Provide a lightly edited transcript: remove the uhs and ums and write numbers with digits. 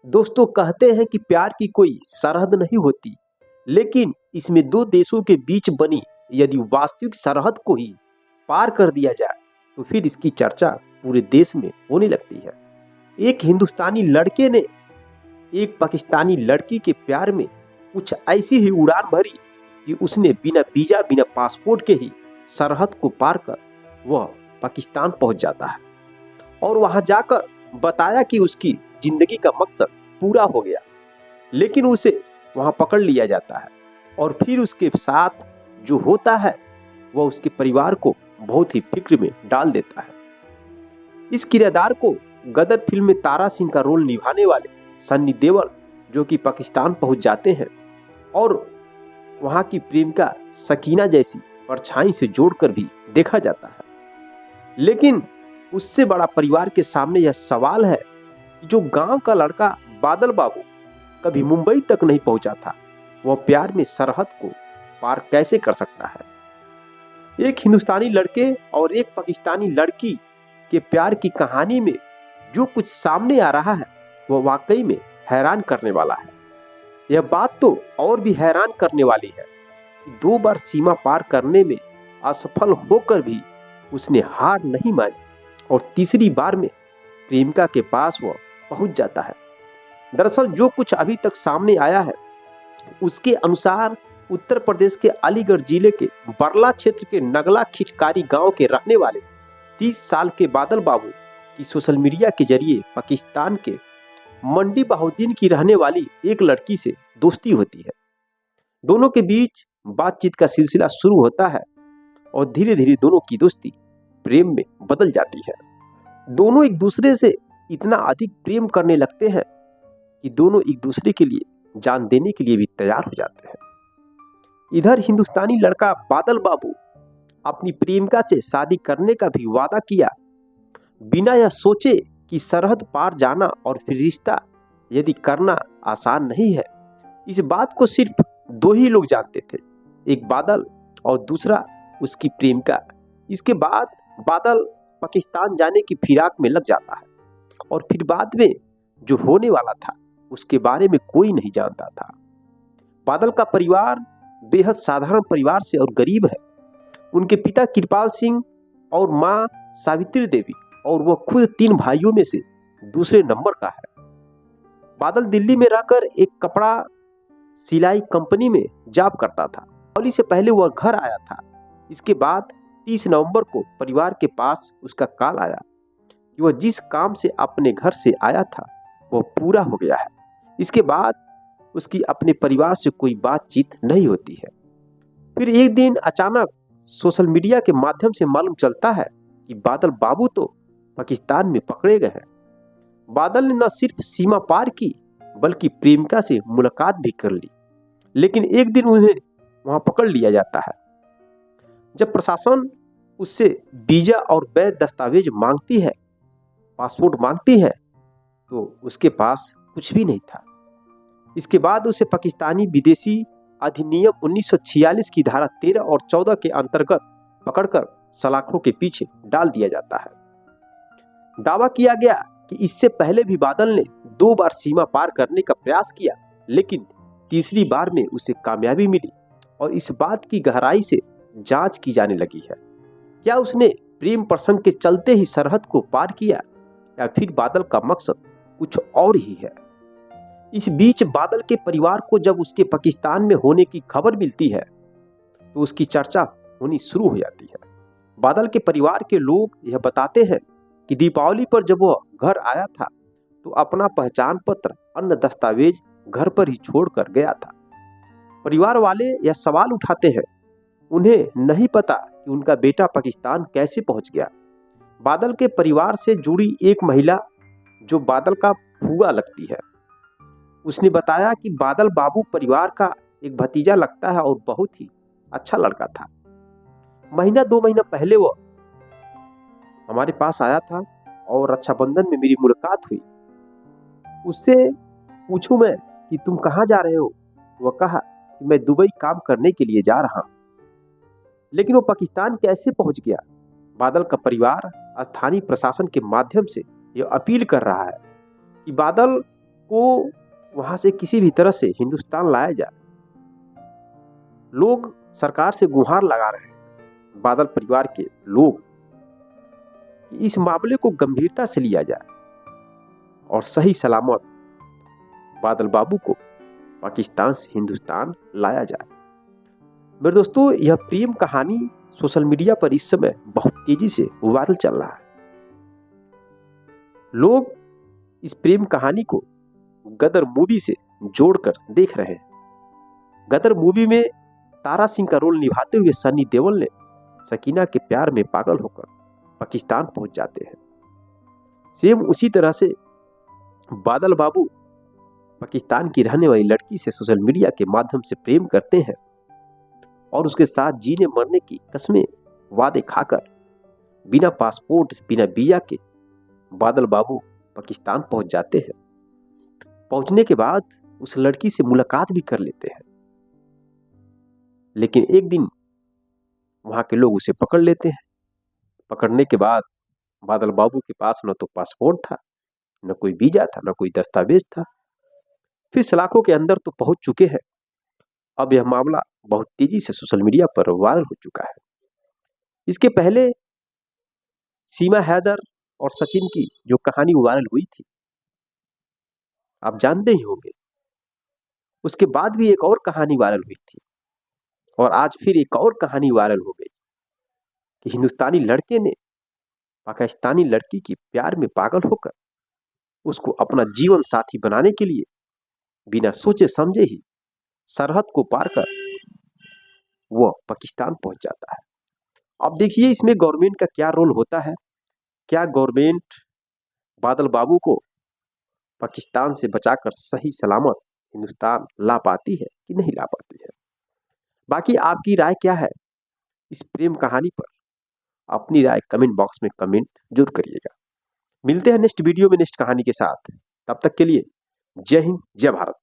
दोस्तों, कहते हैं कि प्यार की कोई सरहद नहीं होती, लेकिन इसमें दो देशों के बीच बनी यदि वास्तविक सरहद को ही पार कर दिया जाए तो फिर इसकी चर्चा पूरे देश में होने लगती है। एक हिंदुस्तानी लड़के ने एक पाकिस्तानी लड़की के प्यार में कुछ ऐसी ही उड़ान भरी कि उसने बिना वीजा बिना पासपोर्ट के ही सरहद को पार कर वह पाकिस्तान पहुंच जाता है और वहां जाकर बताया कि उसकी जिंदगी का मकसद पूरा हो गया। लेकिन उसे वहां पकड़ लिया जाता है और फिर उसके साथ जो होता है वह उसके परिवार को बहुत ही फिक्र में डाल देता है। इस किरदार को गदर फिल्म में तारा सिंह का रोल निभाने वाले सन्नी देओल जो कि पाकिस्तान पहुंच जाते हैं और वहां की प्रेमिका सकीना जैसी परछाई से जोड़कर भी देखा जाता है। लेकिन उससे बड़ा परिवार के सामने यह सवाल है कि जो गांव का लड़का बादल बाबू कभी मुंबई तक नहीं पहुंचा था, वह प्यार में सरहद को पार कैसे कर सकता है। एक हिंदुस्तानी लड़के और एक पाकिस्तानी लड़की के प्यार की कहानी में जो कुछ सामने आ रहा है वह वाकई में हैरान करने वाला है। यह बात तो और भी हैरान करने वाली है कि 2 बार सीमा पार करने में असफल होकर भी उसने हार नहीं मानी और तीसरी बार में प्रेमिका के पास वह पहुंच जाता है। दरअसल जो कुछ अभी तक सामने आया है उसके अनुसार उत्तर प्रदेश के अलीगढ़ जिले के बरला क्षेत्र के नगला खिचकारी गांव के रहने वाले 30 साल के बादल बाबू की सोशल मीडिया के जरिए पाकिस्तान के मंडी बहाउद्दीन की रहने वाली एक लड़की से दोस्ती होती है। दोनों के बीच बातचीत का सिलसिला शुरू होता है और धीरे धीरे दोनों की दोस्ती प्रेम में बदल जाती है। दोनों एक दूसरे से इतना अधिक प्रेम करने लगते हैं कि दोनों एक दूसरे के लिए जान देने के लिए भी तैयार हो जाते हैं। इधर हिंदुस्तानी लड़का बादल बाबू अपनी प्रेमिका से शादी करने का भी वादा किया, बिना यह सोचे कि सरहद पार जाना और फिर रिश्ता यदि करना आसान नहीं है। इस बात को सिर्फ 2 ही लोग जानते थे, एक बादल और दूसरा उसकी प्रेमिका। इसके बाद बादल पाकिस्तान जाने की फिराक में लग जाता है और फिर बाद में जो होने वाला था उसके बारे में कोई नहीं जानता था। बादल का परिवार बेहद साधारण परिवार से और गरीब है। उनके पिता कृपाल सिंह और मां सावित्री देवी और वह खुद 3 भाइयों में से दूसरे नंबर का है। बादल दिल्ली में रहकर एक कपड़ा सिलाई कंपनी में जॉब करता था। दीपावली से पहले वह घर आया था। इसके बाद 30 नवंबर को परिवार के पास उसका कॉल आया कि वह जिस काम से अपने घर से आया था वह पूरा हो गया है। इसके बाद उसकी अपने परिवार से कोई बातचीत नहीं होती है। फिर एक दिन अचानक सोशल मीडिया के माध्यम से मालूम चलता है कि बादल बाबू तो पाकिस्तान में पकड़े गए हैं। बादल ने न सिर्फ सीमा पार की बल्कि प्रेमिका से मुलाकात भी कर ली, लेकिन एक दिन उन्हें वहां पकड़ लिया जाता है। जब प्रशासन उससे वीजा और वैध दस्तावेज मांगती है, पासपोर्ट मांगती है, तो उसके पास कुछ भी नहीं था। इसके बाद उसे पाकिस्तानी विदेशी अधिनियम 1946 की धारा 13 और 14 के अंतर्गत पकड़कर सलाखों के पीछे डाल दिया जाता है। दावा किया गया कि इससे पहले भी बादल ने 2 बार सीमा पार करने का प्रयास किया, लेकिन तीसरी बार में उसे कामयाबी मिली और इस बात की गहराई से जांच की जाने लगी है। क्या उसने प्रेम प्रसंग के चलते ही सरहद को पार किया या फिर बादल का मकसद कुछ और ही है। इस बीच बादल के परिवार को जब उसके पाकिस्तान में होने की खबर मिलती है तो उसकी चर्चा होनी शुरू हो जाती है। बादल के परिवार के लोग यह बताते हैं कि दीपावली पर जब वह घर आया था तो अपना पहचान पत्र अन्य दस्तावेज घर पर ही छोड़कर गया था। परिवार वाले यह सवाल उठाते हैं, उन्हें नहीं पता कि उनका बेटा पाकिस्तान कैसे पहुंच गया। बादल के परिवार से जुड़ी एक महिला जो बादल का फूआ लगती है, उसने बताया कि बादल बाबू परिवार का एक भतीजा लगता है और बहुत ही अच्छा लड़का था। 1-2 महीना पहले वो हमारे पास आया था और रक्षाबंधन में मेरी मुलाकात हुई। उससे पूछूं मैं कि तुम कहाँ जा रहे हो, वह कहा कि मैं दुबई काम करने के लिए जा रहा हूं। लेकिन वो पाकिस्तान कैसे पहुंच गया। बादल का परिवार स्थानीय प्रशासन के माध्यम से यह अपील कर रहा है कि बादल को वहां से किसी भी तरह से हिंदुस्तान लाया जाए। लोग सरकार से गुहार लगा रहे हैं, बादल परिवार के लोग, कि इस मामले को गंभीरता से लिया जाए और सही सलामत बादल बाबू को पाकिस्तान से हिंदुस्तान लाया जाए। मेरे दोस्तों, यह प्रेम कहानी सोशल मीडिया पर इस समय बहुत तेजी से वायरल चल रहा है। लोग इस प्रेम कहानी को गदर मूवी से जोड़कर देख रहे हैं। गदर मूवी में तारा सिंह का रोल निभाते हुए सनी देओल ने सकीना के प्यार में पागल होकर पाकिस्तान पहुंच जाते हैं। सेम उसी तरह से बादल बाबू पाकिस्तान की रहने वाली लड़की से सोशल मीडिया के माध्यम से प्रेम करते हैं और उसके साथ जीने मरने की कस्में वादे खाकर बिना पासपोर्ट बिना वीजा के बादल बाबू पाकिस्तान पहुंच जाते हैं। पहुंचने के बाद उस लड़की से मुलाकात भी कर लेते हैं, लेकिन एक दिन वहां के लोग उसे पकड़ लेते हैं। पकड़ने के बाद बादल बाबू के पास न तो पासपोर्ट था, न कोई वीजा था, न कोई दस्तावेज था। फिर सलाखों के अंदर तो पहुंच चुके हैं। अब यह मामला बहुत तेजी से सोशल मीडिया पर वायरल हो चुका है। इसके पहले सीमा हैदर और सचिन की जो कहानी वायरल हुई थी, आप जानते ही होंगे। उसके बाद भी एक और कहानी वायरल हुई थी और आज फिर एक और कहानी वायरल हो गई कि हिंदुस्तानी लड़के ने पाकिस्तानी लड़की की प्यार में पागल होकर उसको अपना जीवन साथी बनाने के लिए बिना सोचे समझे ही सरहद को पार कर वो पाकिस्तान पहुंच जाता है। अब देखिए इसमें गवर्नमेंट का क्या रोल होता है। क्या गवर्नमेंट बादल बाबू को पाकिस्तान से बचाकर सही सलामत हिंदुस्तान ला पाती है कि नहीं ला पाती है। बाकी आपकी राय क्या है इस प्रेम कहानी पर? अपनी राय कमेंट बॉक्स में कमेंट जरूर करिएगा। मिलते हैं नेक्स्ट वीडियो में नेक्स्ट कहानी के साथ। तब तक के लिए जय हिंद, जय भारत।